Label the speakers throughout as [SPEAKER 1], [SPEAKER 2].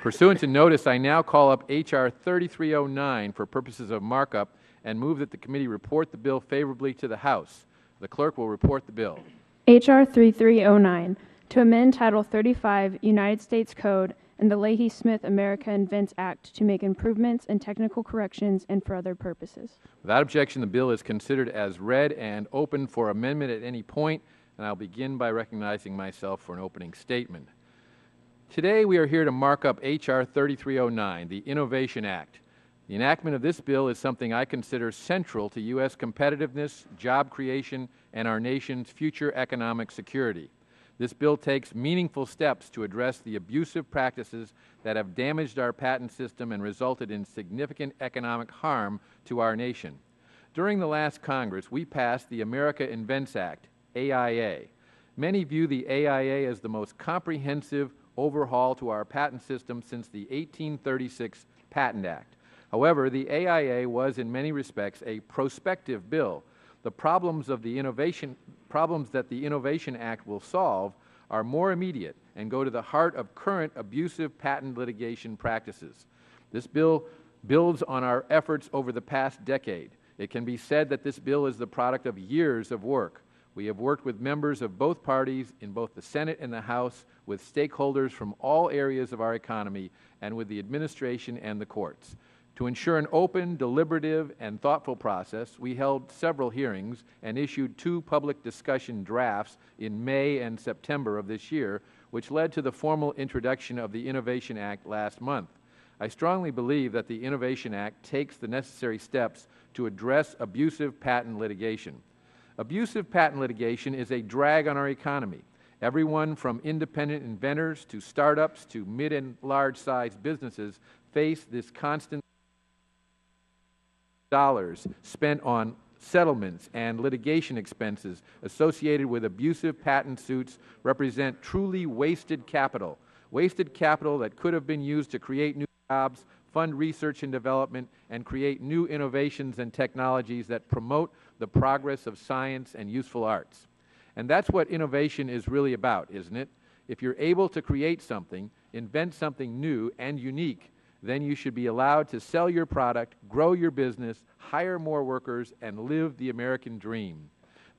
[SPEAKER 1] Pursuant to notice, I now call up H.R. 3309 for purposes of markup and move that the committee report the bill favorably to the House. The clerk will report the bill.
[SPEAKER 2] H.R. 3309, to amend Title 35 United States Code and the Leahy-Smith America Invents Act to make improvements and technical corrections and for other purposes.
[SPEAKER 1] Without objection, the bill is considered as read and open for amendment at any point, and I'll begin by recognizing myself for an opening statement. Today, we are here to mark up H.R. 3309, the Innovation Act. The enactment of this bill is something I consider central to U.S. competitiveness, job creation, and our nation's future economic security. This bill takes meaningful steps to address the abusive practices that have damaged our patent system and resulted in significant economic harm to our nation. During the last Congress, we passed the America Invents Act, AIA. Many view the AIA as the most comprehensive overhaul to our patent system since the 1836 Patent Act. However, the AIA was in many respects a prospective bill. The problems that the Innovation Act will solve are more immediate and go to the heart of current abusive patent litigation practices. This bill builds on our efforts over the past decade. It can be said that this bill is the product of years of work. We have worked with members of both parties in both the Senate and the House, with stakeholders from all areas of our economy, and with the administration and the courts. To ensure an open, deliberative, and thoughtful process, we held several hearings and issued 2 public discussion drafts in May and September of this year, which led to the formal introduction of the Innovation Act last month. I strongly believe that the Innovation Act takes the necessary steps to address abusive patent litigation. Abusive patent litigation is a drag on our economy. Everyone from independent inventors to startups to mid and large-sized businesses face this constant dollars spent on settlements and litigation expenses associated with abusive patent suits represent truly wasted capital that could have been used to create new jobs, fund research and development, and create new innovations and technologies that promote the progress of science and useful arts. And that's what innovation is really about, isn't it? If you're able to create something, invent something new and unique, then you should be allowed to sell your product, grow your business, hire more workers, and live the American dream.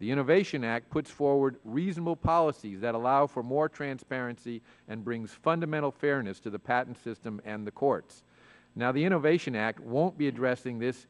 [SPEAKER 1] The Innovation Act puts forward reasonable policies that allow for more transparency and brings fundamental fairness to the patent system and the courts. Now, the Innovation Act won't be addressing this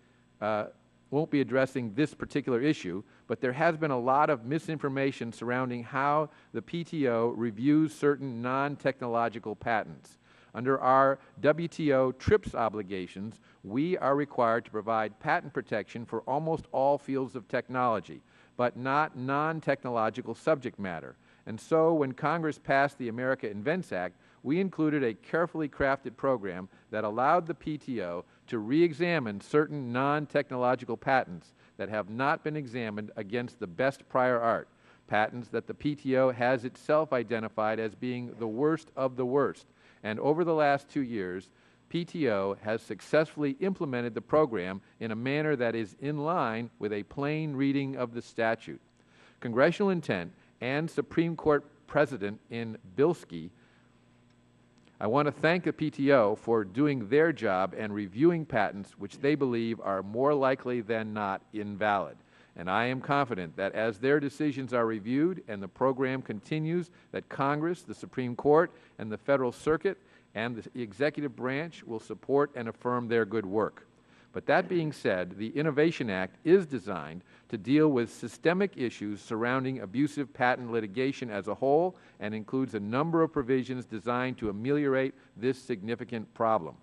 [SPEAKER 1] particular issue, but there has been a lot of misinformation surrounding how the PTO reviews certain non-technological patents. Under our WTO TRIPS obligations, we are required to provide patent protection for almost all fields of technology, but not non-technological subject matter. And so when Congress passed the America Invents Act, we included a carefully crafted program that allowed the PTO to re-examine certain non-technological patents that have not been examined against the best prior art, patents that the PTO has itself identified as being the worst of the worst. And over the last 2 years, PTO has successfully implemented the program in a manner that is in line with a plain reading of the statute. Congressional intent and Supreme Court precedent in Bilski, I want to thank the PTO for doing their job and reviewing patents which they believe are more likely than not invalid. And I am confident that as their decisions are reviewed and the program continues, that Congress, the Supreme Court, and the Federal Circuit and the executive branch will support and affirm their good work. But that being said, the Innovation Act is designed to deal with systemic issues surrounding abusive patent litigation as a whole and includes a number of provisions designed to ameliorate this significant problem.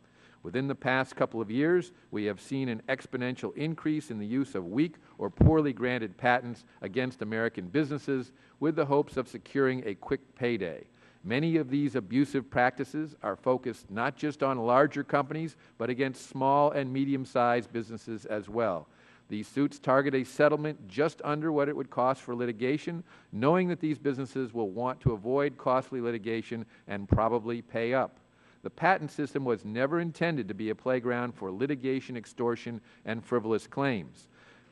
[SPEAKER 1] Within the past couple of years, we have seen an exponential increase in the use of weak or poorly granted patents against American businesses with the hopes of securing a quick payday. Many of these abusive practices are focused not just on larger companies, but against small and medium-sized businesses as well. These suits target a settlement just under what it would cost for litigation, knowing that these businesses will want to avoid costly litigation and probably pay up. The patent system was never intended to be a playground for litigation, extortion, and frivolous claims.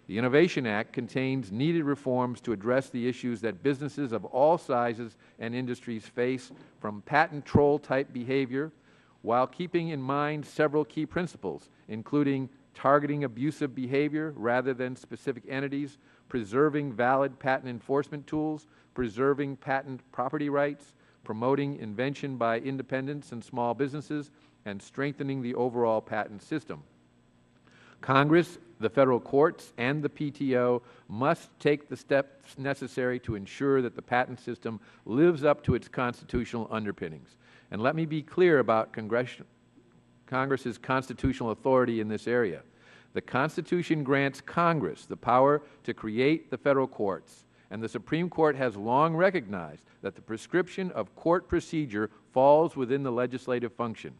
[SPEAKER 1] The Innovation Act contains needed reforms to address the issues that businesses of all sizes and industries face, from patent troll-type behavior, while keeping in mind several key principles, including targeting abusive behavior rather than specific entities, preserving valid patent enforcement tools, preserving patent property rights, promoting invention by independents and small businesses, and strengthening the overall patent system. Congress, the federal courts, and the PTO must take the steps necessary to ensure that the patent system lives up to its constitutional underpinnings. And let me be clear about Congress's constitutional authority in this area. The Constitution grants Congress the power to create the federal courts, and the Supreme Court has long recognized that the prescription of court procedure falls within the legislative function.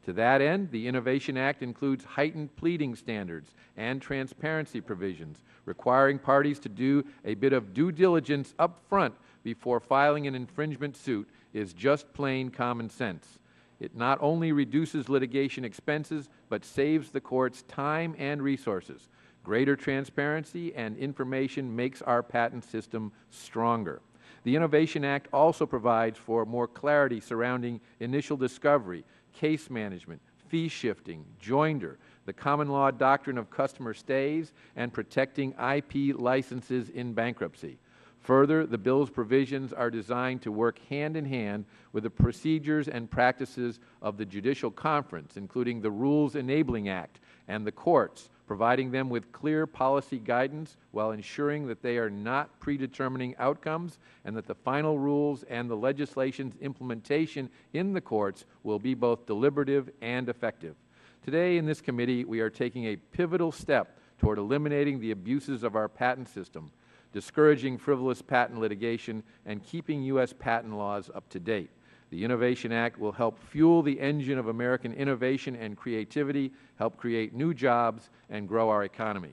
[SPEAKER 1] To that end, the Innovation Act includes heightened pleading standards and transparency provisions, requiring parties to do a bit of due diligence up front before filing an infringement suit is just plain common sense. It not only reduces litigation expenses, but saves the courts time and resources. Greater transparency and information makes our patent system stronger. The Innovation Act also provides for more clarity surrounding initial discovery, case management, fee shifting, joinder, the common law doctrine of customer stays, and protecting IP licenses in bankruptcy. Further, the bill's provisions are designed to work hand in hand with the procedures and practices of the Judicial Conference, including the Rules Enabling Act and the courts, providing them with clear policy guidance while ensuring that they are not predetermining outcomes and that the final rules and the legislation's implementation in the courts will be both deliberative and effective. Today in this committee, we are taking a pivotal step toward eliminating the abuses of our patent system, discouraging frivolous patent litigation, and keeping U.S. patent laws up to date. The Innovation Act will help fuel the engine of American innovation and creativity, help create new jobs, and grow our economy.